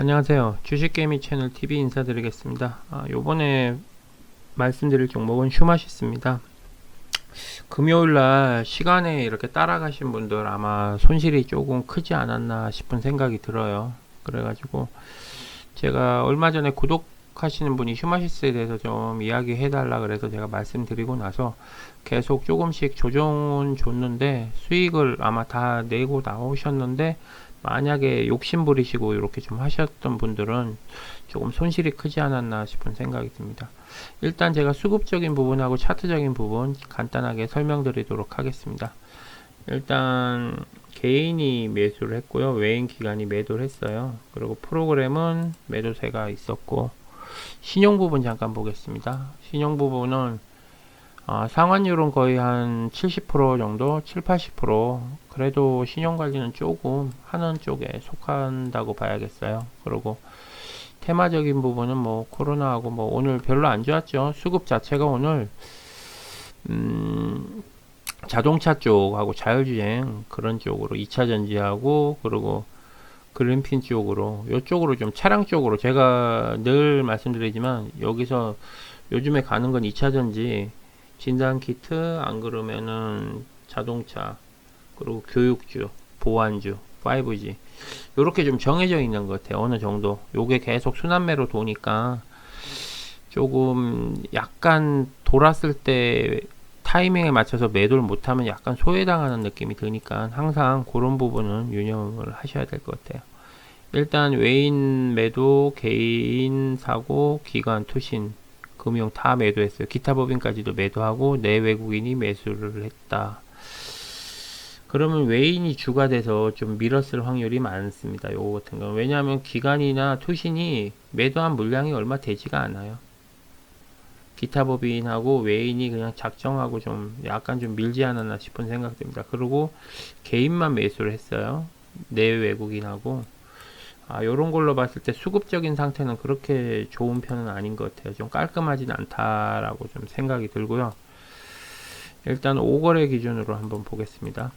안녕하세요. 주식개미 채널 TV 인사드리겠습니다. 요번에 말씀드릴 종목은 휴마시스입니다. 금요일날 시간에 이렇게 따라가신 분들 아마 손실이 조금 크지 않았나 싶은 생각이 들어요. 그래가지고 제가 얼마 전에 구독하시는 분이 휴마시스에 대해서 좀 이야기해 달라 그래서 제가 말씀드리고 나서 계속 조금씩 조정은 줬는데 수익을 아마 다 내고 나오셨는데, 만약에 욕심 부리시고 이렇게 좀 하셨던 분들은 조금 손실이 크지 않았나 싶은 생각이 듭니다. 일단 제가 수급적인 부분하고 차트적인 부분 간단하게 설명드리도록 하겠습니다. 일단 개인이 매수를 했고요. 외인 기관이 매도를 했어요. 그리고 프로그램은 매도세가 있었고, 신용 부분 잠깐 보겠습니다. 신용 부분은 상환율은 거의 한 70% 정도, 7~80%. 그래도 신용관리는 조금 하는 쪽에 속한다고 봐야겠어요. 그리고 테마적인 부분은 뭐 코로나하고 뭐 오늘 별로 안 좋았죠. 수급 자체가 오늘 자동차 쪽하고 자율주행 그런 쪽으로 2차 전지하고, 그리고 그린핀 쪽으로, 이쪽으로 좀 차량 쪽으로, 제가 늘 말씀드리지만 여기서 요즘에 가는 건 2차 전지, 진단키트, 안 그러면은 자동차, 그리고 교육주, 보안주, 5G 요렇게 좀 정해져 있는 것 같아요. 어느 정도 요게 계속 순환매로 도니까 조금 약간 돌았을 때 타이밍에 맞춰서 매도를 못하면 약간 소외당하는 느낌이 드니까 항상 그런 부분은 유념을 하셔야 될 것 같아요. 일단 외인 매도, 개인 사고, 기관 투신, 금융 다 매도했어요. 기타 법인까지도 매도하고 내외국인이 매수를 했다. 그러면 외인이 주가 돼서 좀 밀었을 확률이 많습니다. 요거 같은 경우. 왜냐하면 기관이나 투신이 매도한 물량이 얼마 되지가 않아요. 기타 법인하고 외인이 그냥 작정하고 좀 약간 좀 밀지 않았나 싶은 생각 듭니다. 그리고 개인만 매수를 했어요. 내외국인하고. 요런 걸로 봤을 때 수급적인 상태는 그렇게 좋은 편은 아닌 것 같아요. 좀 깔끔하진 않다라고 좀 생각이 들고요. 일단 5거래 기준으로 한번 보겠습니다.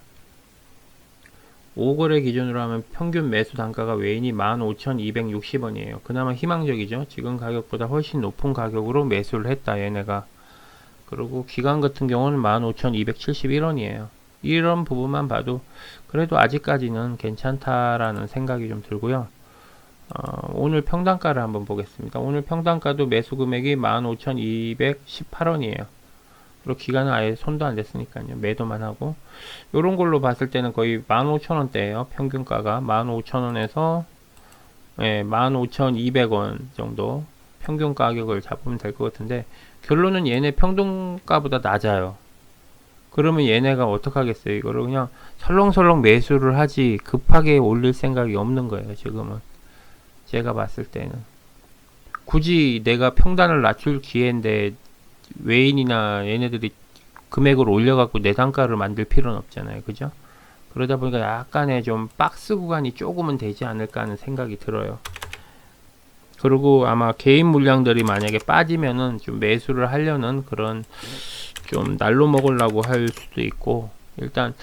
5거래 기준으로 하면 평균 매수 단가가 외인이 15,260원이에요. 그나마 희망적이죠. 지금 가격보다 훨씬 높은 가격으로 매수를 했다, 얘네가. 그리고 기관 같은 경우는 15,271원이에요. 이런 부분만 봐도 그래도 아직까지는 괜찮다라는 생각이 좀 들고요. 오늘 평단가를 한번 보겠습니다. 오늘 평단가도 매수 금액이 15,218원이에요. 그리고 기간은 아예 손도 안 댔으니까요. 매도만 하고. 요런 걸로 봤을 때는 거의 15,000원대예요. 평균가가 15,000원에서 15,200원 정도 평균 가격을 잡으면 될 것 같은데, 결론은 얘네 평균가보다 낮아요. 그러면 얘네가 어떡하겠어요. 이거를 그냥 설렁설렁 매수를 하지 급하게 올릴 생각이 없는 거예요. 지금은 제가 봤을 때는 굳이 내가 평단을 낮출 기회인데 외인이나 얘네들이 금액을 올려갖고 내 단가를 만들 필요는 없잖아요. 그죠? 그러다 보니까 약간의 좀 박스 구간이 조금은 되지 않을까 하는 생각이 들어요. 그리고 아마 개인 물량들이 만약에 빠지면은 좀 매수를 하려는 그런, 좀 날로 먹으려고 할 수도 있고. 일단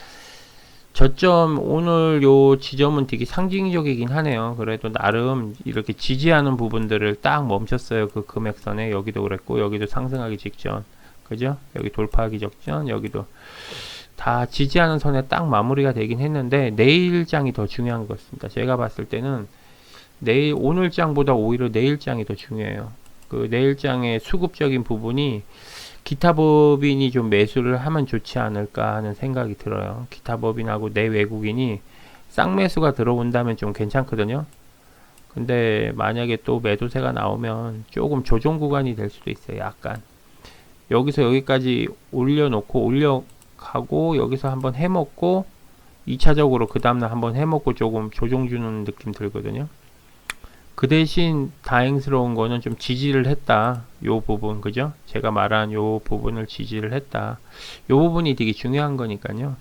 저점 오늘 요 지점은 되게 상징적이긴 하네요. 그래도 나름 이렇게 지지하는 부분들을 딱 멈췄어요. 그 금액선에. 여기도 그랬고 여기도 상승하기 직전, 그죠? 여기 돌파하기 직전, 여기도 다 지지하는 선에 딱 마무리가 되긴 했는데, 내일장이 더 중요한 것 같습니다. 제가 봤을 때는 내일, 오늘장보다 오히려 내일장이 더 중요해요. 그 내일장의 수급적인 부분이 기타 법인이 좀 매수를 하면 좋지 않을까 하는 생각이 들어요. 기타 법인하고 내외국인이 쌍매수가 들어온다면 좀 괜찮거든요. 근데 만약에 또 매도세가 나오면 조금 조정 구간이 될 수도 있어요. 약간 여기서 여기까지 올려놓고 올려가고 여기서 한번 해먹고 2차적으로 그 다음날 한번 해먹고 조금 조정 주는 느낌 들거든요. 그 대신 다행스러운 거는 좀 지지를 했다. 요 부분, 그죠? 제가 말한 요 부분을 지지를 했다. 요 부분이 되게 중요한 거니까요.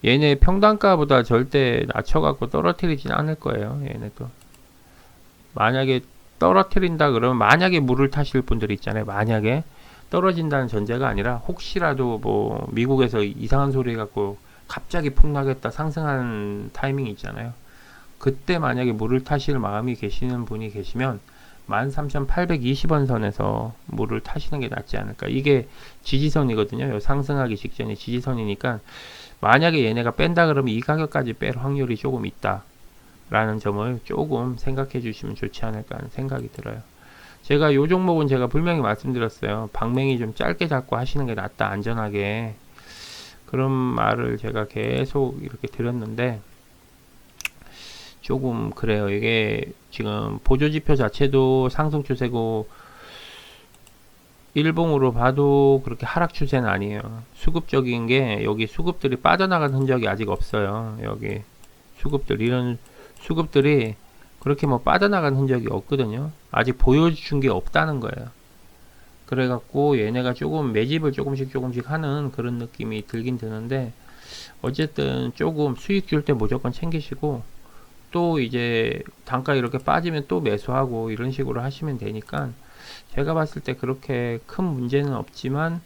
얘네 평단가보다 절대 낮춰갖고 떨어뜨리진 않을 거예요. 얘네도. 만약에 떨어뜨린다 그러면, 만약에 물을 타실 분들 있잖아요. 만약에 떨어진다는 전제가 아니라 혹시라도 뭐 미국에서 이상한 소리 갖고 갑자기 폭락했다 상승하는 타이밍 있잖아요. 그때 만약에 물을 타실 마음이 계시는 분이 계시면 13,820원 선에서 물을 타시는 게 낫지 않을까. 이게 지지선이거든요. 상승하기 직전에 지지선이니까 만약에 얘네가 뺀다 그러면 이 가격까지 뺄 확률이 조금 있다 라는 점을 조금 생각해 주시면 좋지 않을까 하는 생각이 들어요. 제가 요 종목은 제가 분명히 말씀드렸어요. 방맹이 좀 짧게 잡고 하시는 게 낫다, 안전하게. 그런 말을 제가 계속 이렇게 드렸는데 조금 그래요. 이게 지금 보조지표 자체도 상승 추세고 일봉으로 봐도 그렇게 하락 추세는 아니에요. 수급적인 게 여기 수급들이 빠져나간 흔적이 아직 없어요. 여기 수급들, 이런 수급들이 그렇게 뭐 빠져나간 흔적이 없거든요. 아직 보여준 게 없다는 거예요. 그래갖고 얘네가 조금 매집을 조금씩 하는 그런 느낌이 들긴 드는데, 어쨌든 조금 수익 줄 때 무조건 챙기시고, 또 이제 단가 이렇게 빠지면 또 매수하고 이런 식으로 하시면 되니까, 제가 봤을 때 그렇게 큰 문제는 없지만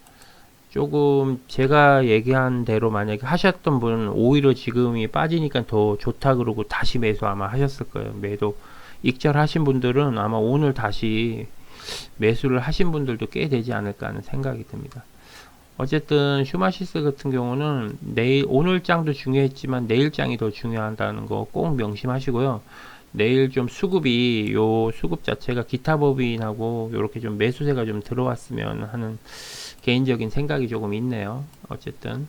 조금 제가 얘기한 대로 만약에 하셨던 분은 오히려 지금이 빠지니까 더 좋다 그러고 다시 매수 아마 하셨을 거예요. 매도 익절하신 분들은 아마 오늘 다시 매수를 하신 분들도 꽤 되지 않을까 하는 생각이 듭니다. 어쨌든 슈마시스 같은 경우는 내일 오늘 장도 중요했지만 내일 장이 더 중요하다는 거 꼭 명심하시고요. 내일 좀 수급이 요 수급 자체가 기타 법인하고 요렇게 좀 매수세가 좀 들어왔으면 하는 개인적인 생각이 조금 있네요. 어쨌든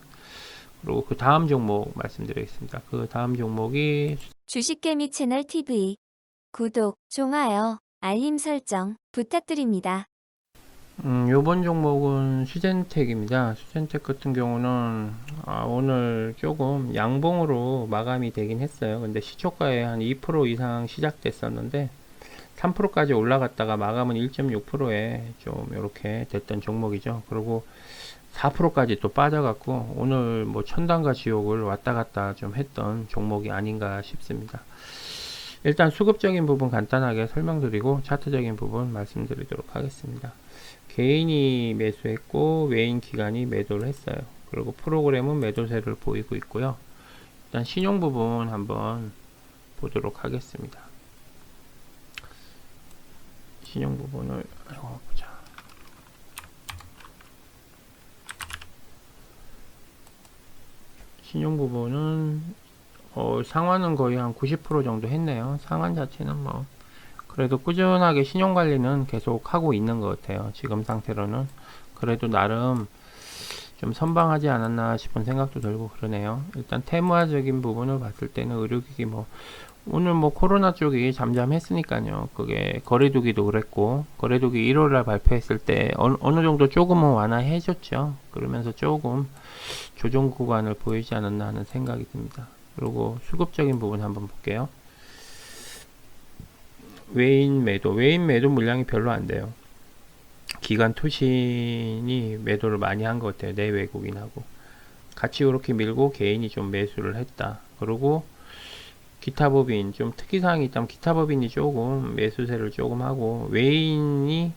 그리고 그 다음 종목 말씀드리겠습니다. 그 다음 종목이 주식개미 채널 TV 구독, 좋아요, 알림 설정 부탁드립니다. 요번 종목은 수젠텍입니다. 수젠텍 같은 경우는 오늘 조금 양봉으로 마감이 되긴 했어요. 근데 시초가에 한 2% 이상 시작됐었는데 3%까지 올라갔다가 마감은 1.6%에 좀 이렇게 됐던 종목이죠. 그리고 4%까지 또 빠져갖고 오늘 뭐 천당과 지옥을 왔다 갔다 좀 했던 종목이 아닌가 싶습니다. 일단 수급적인 부분 간단하게 설명드리고 차트적인 부분 말씀드리도록 하겠습니다. 개인이 매수했고 외인 기관이 매도를 했어요. 그리고 프로그램은 매도세를 보이고 있고요. 일단 신용 부분 한번 보도록 하겠습니다. 신용 부분을 보자. 신용 부분은 상환은 거의 한 90% 정도 했네요. 상환 자체는 뭐 그래도 꾸준하게 신용관리는 계속 하고 있는 것 같아요. 지금 상태로는 그래도 나름 좀 선방하지 않았나 싶은 생각도 들고 그러네요. 일단 테마적인 부분을 봤을 때는 의료기기 뭐 오늘 뭐 코로나 쪽이 잠잠했으니까요. 그게 거래두기도 그랬고 거래두기 1월날 발표했을 때 어느 정도 조금은 완화해줬죠. 그러면서 조금 조정 구간을 보이지 않았나 하는 생각이 듭니다. 그리고 수급적인 부분 한번 볼게요. 외인 매도 물량이 별로 안 돼요. 기관 투신이 매도를 많이 한 것 같아요. 내외국인하고 같이 이렇게 밀고 개인이 좀 매수를 했다. 그리고 기타 법인 좀 특이사항이 있다면 기타 법인이 조금 매수세를 조금 하고 외인이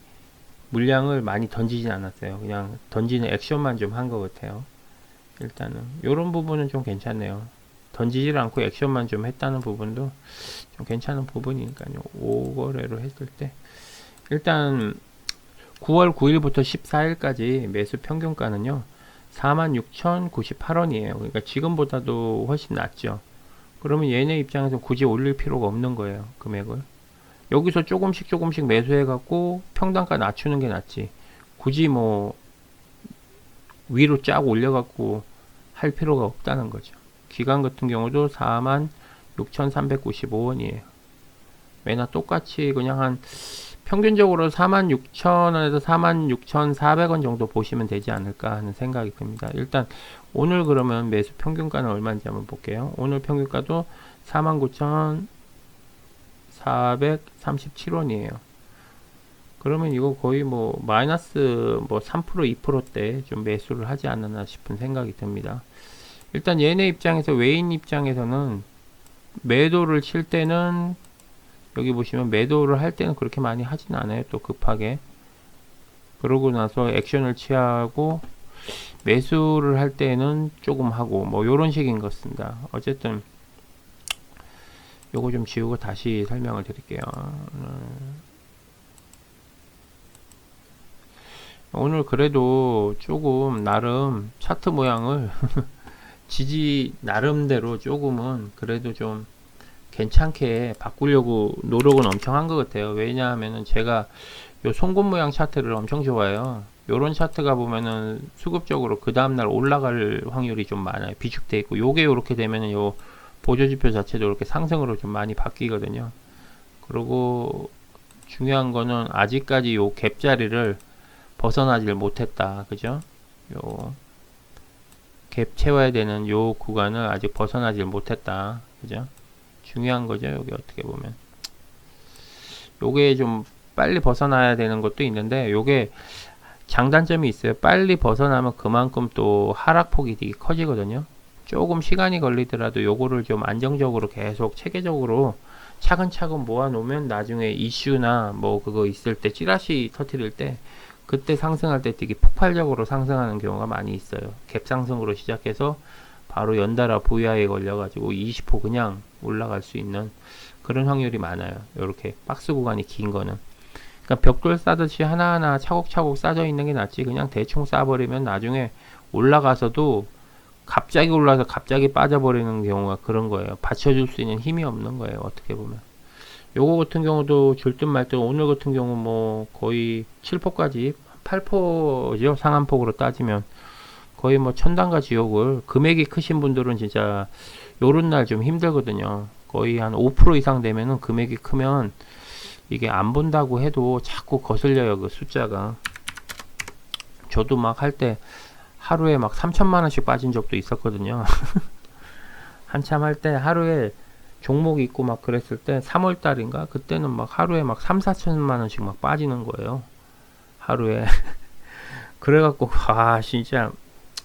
물량을 많이 던지진 않았어요. 그냥 던지는 액션만 좀 한 것 같아요. 일단은 이런 부분은 좀 괜찮네요. 던지질 않고 액션만 좀 했다는 부분도 좀 괜찮은 부분이니까요. 5거래로 했을 때 일단 9월 9일부터 14일까지 매수 평균가는요 46,098원이에요. 그러니까 지금보다도 훨씬 낮죠. 그러면 얘네 입장에서 굳이 올릴 필요가 없는 거예요. 금액을 여기서 조금씩 매수해 갖고 평단가 낮추는 게 낫지, 굳이 뭐 위로 쫙 올려 갖고 할 필요가 없다는 거죠. 기간 같은 경우도 46,395원이에요. 매나 똑같이 그냥 한 평균적으로 46,000원에서 46,400원 정도 보시면 되지 않을까 하는 생각이 듭니다. 일단 오늘 그러면 매수 평균가는 얼마인지 한번 볼게요. 오늘 평균가도 49,437원이에요. 그러면 이거 거의 뭐 마이너스 뭐 3% 2%대 좀 매수를 하지 않았나 싶은 생각이 듭니다. 일단 얘네 입장에서 외인 입장에서는 매도를 칠 때는 여기 보시면 매도를 할 때는 그렇게 많이 하진 않아요. 또 급하게 그러고 나서 액션을 취하고 매수를 할 때는 조금 하고 뭐 요런 식인 것 같습니다. 어쨌든 요거 좀 지우고 다시 설명을 드릴게요. 오늘 그래도 조금 나름 차트 모양을 지지 나름대로 조금은 그래도 좀 괜찮게 바꾸려고 노력은 엄청 한 것 같아요. 왜냐하면은 제가 요 송곳 모양 차트를 엄청 좋아해요. 요런 차트가 보면은 수급적으로 그 다음날 올라갈 확률이 좀 많아요. 비축돼 있고, 요게 요렇게 되면은 요 보조지표 자체도 이렇게 상승으로 좀 많이 바뀌거든요. 그리고 중요한 거는 아직까지 요 갭자리를 벗어나질 못했다. 그죠? 요 갭 채워야 되는 요 구간을 아직 벗어나질 못했다. 그죠? 중요한 거죠. 여기 어떻게 보면. 요게 좀 빨리 벗어나야 되는 것도 있는데, 요게 장단점이 있어요. 빨리 벗어나면 그만큼 또 하락폭이 되게 커지거든요. 조금 시간이 걸리더라도 요거를 좀 안정적으로 계속 체계적으로 차근차근 모아 놓으면 나중에 이슈나 뭐 그거 있을 때 찌라시 터트릴 때 그때 상승할 때 되게 폭발적으로 상승하는 경우가 많이 있어요. 갭 상승으로 시작해서 바로 연달아 VI에 걸려가지고 20% 그냥 올라갈 수 있는 그런 확률이 많아요. 이렇게 박스 구간이 긴 거는. 그러니까 벽돌 싸듯이 하나하나 차곡차곡 싸져 있는 게 낫지, 그냥 대충 싸버리면 나중에 올라가서도 갑자기 올라서 갑자기 빠져버리는 경우가 그런 거예요. 받쳐줄 수 있는 힘이 없는 거예요. 어떻게 보면. 요거 같은 경우도 줄 듯 말 듯, 오늘 같은 경우 뭐 거의 7%까지 8%죠. 상한폭으로 따지면 거의 뭐 천당과 지옥을, 금액이 크신 분들은 진짜 요런 날 좀 힘들거든요. 거의 한 5% 이상 되면은, 금액이 크면 이게 안 본다고 해도 자꾸 거슬려요. 그 숫자가. 저도 막 할 때 하루에 막 3천만 원씩 빠진 적도 있었거든요. 한참 할 때 하루에 종목이 있고 막 그랬을 때 3월 달인가 그때는 막 하루에 막 3, 4천만 원씩 막 빠지는 거예요. 하루에. 그래갖고 진짜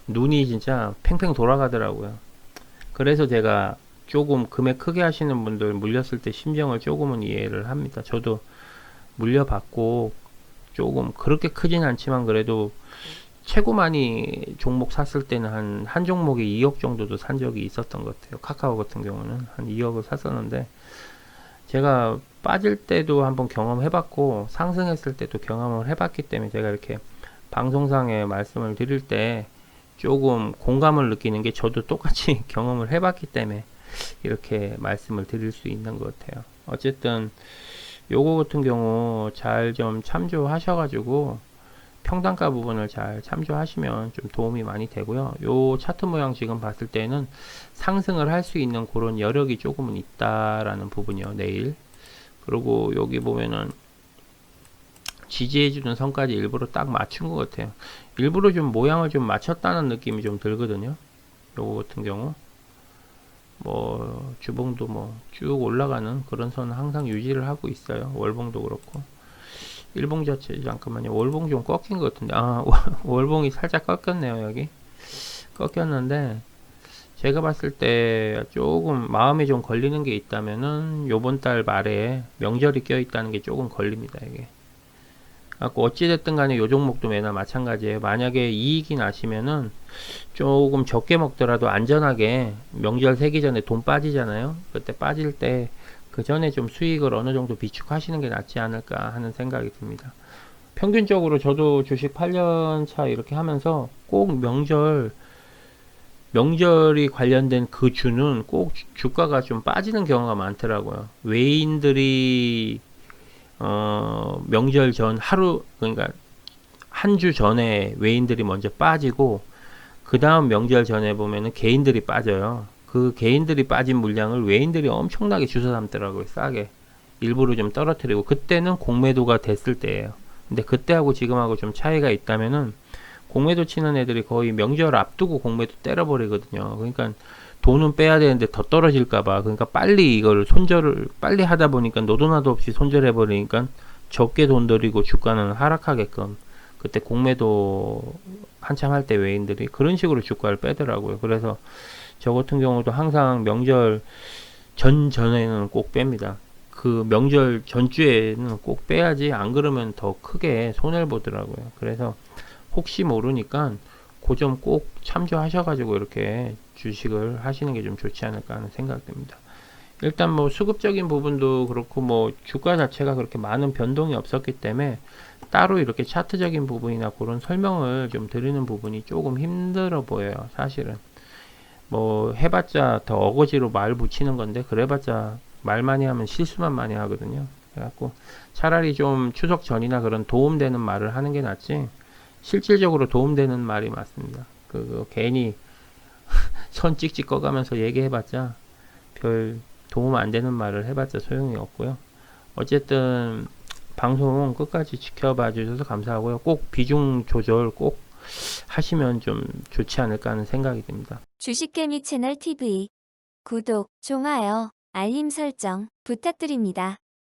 눈이 진짜 팽팽 돌아가더라고요. 그래서 제가 조금 금액 크게 하시는 분들 물렸을 때 심정을 조금은 이해를 합니다. 저도 물려받고 조금 그렇게 크진 않지만 그래도 최고 많이 종목 샀을 때는 한 종목에 2억 정도도 산 적이 있었던 것 같아요. 카카오 같은 경우는 한 2억을 샀었는데, 제가 빠질 때도 한번 경험해봤고 상승했을 때도 경험을 해봤기 때문에 제가 이렇게 방송상에 말씀을 드릴 때 조금 공감을 느끼는 게, 저도 똑같이 경험을 해봤기 때문에 이렇게 말씀을 드릴 수 있는 것 같아요. 어쨌든 요거 같은 경우 잘 좀 참조하셔가지고 평단가 부분을 잘 참조하시면 좀 도움이 많이 되고요. 요 차트 모양 지금 봤을 때는 상승을 할 수 있는 그런 여력이 조금은 있다라는 부분이요. 내일. 그리고 여기 보면은 지지해주는 선까지 일부러 딱 맞춘 것 같아요. 일부러 좀 모양을 좀 맞췄다는 느낌이 좀 들거든요. 요거 같은 경우 뭐 주봉도 뭐 쭉 올라가는 그런 선은 항상 유지를 하고 있어요. 월봉도 그렇고. 일봉 자체, 잠깐만요. 월봉 좀 꺾인 것 같은데. 월봉이 살짝 꺾였네요. 여기 꺾였는데, 제가 봤을 때 조금 마음에 좀 걸리는 게 있다면은 요번 달 말에 명절이 껴 있다는 게 조금 걸립니다. 이게 어찌됐든 간에 요 종목도 매나 마찬가지예요. 만약에 이익이 나시면은 조금 적게 먹더라도 안전하게, 명절 세기 전에 돈 빠지잖아요. 그때 빠질 때 그 전에 좀 수익을 어느 정도 비축하시는 게 낫지 않을까 하는 생각이 듭니다. 평균적으로 저도 주식 8년 차 이렇게 하면서 꼭 명절이 관련된 그 주는 꼭 주가가 좀 빠지는 경우가 많더라고요. 외인들이 명절 전 하루, 그러니까 한 주 전에 외인들이 먼저 빠지고, 그 다음 명절 전에 보면은 개인들이 빠져요. 그 개인들이 빠진 물량을 외인들이 엄청나게 주워 담더라고요. 싸게. 일부러 좀 떨어뜨리고. 그때는 공매도가 됐을 때예요. 근데 그때하고 지금하고 좀 차이가 있다면은, 공매도 치는 애들이 거의 명절 앞두고 공매도 때려버리거든요. 그러니까 돈은 빼야 되는데 더 떨어질까봐. 그러니까 빨리 이걸 손절을 빨리 하다 보니까 노도나도 없이 손절해버리니까 적게 돈 들이고 주가는 하락하게끔. 그때 공매도 한참 할 때 외인들이 그런 식으로 주가를 빼더라고요. 그래서 저 같은 경우도 항상 명절 전에는 꼭 뺍니다. 그 명절 전주에는 꼭 빼야지, 안 그러면 더 크게 손해를 보더라고요. 그래서 혹시 모르니까 그 점 꼭 참조하셔가지고 이렇게 주식을 하시는 게 좀 좋지 않을까 하는 생각 듭니다. 일단 뭐 수급적인 부분도 그렇고 뭐 주가 자체가 그렇게 많은 변동이 없었기 때문에 따로 이렇게 차트적인 부분이나 그런 설명을 좀 드리는 부분이 조금 힘들어 보여요. 사실은 뭐 해봤자 더 어거지로 말 붙이는 건데 그래봤자 말 많이 하면 실수만 많이 하거든요. 그래갖고 차라리 좀 추석 전이나 그런 도움되는 말을 하는 게 낫지, 실질적으로 도움되는 말이 맞습니다. 그 괜히 손 찍찍 꺼가면서 얘기해봤자 별 도움 안 되는 말을 해봤자 소용이 없고요. 어쨌든 방송 끝까지 지켜봐 주셔서 감사하고요. 꼭 비중 조절 꼭 하시면 좀 좋지 않을까 하는 생각이 듭니다. 주식개미 채널 TV 구독, 좋아요, 알림 설정 부탁드립니다.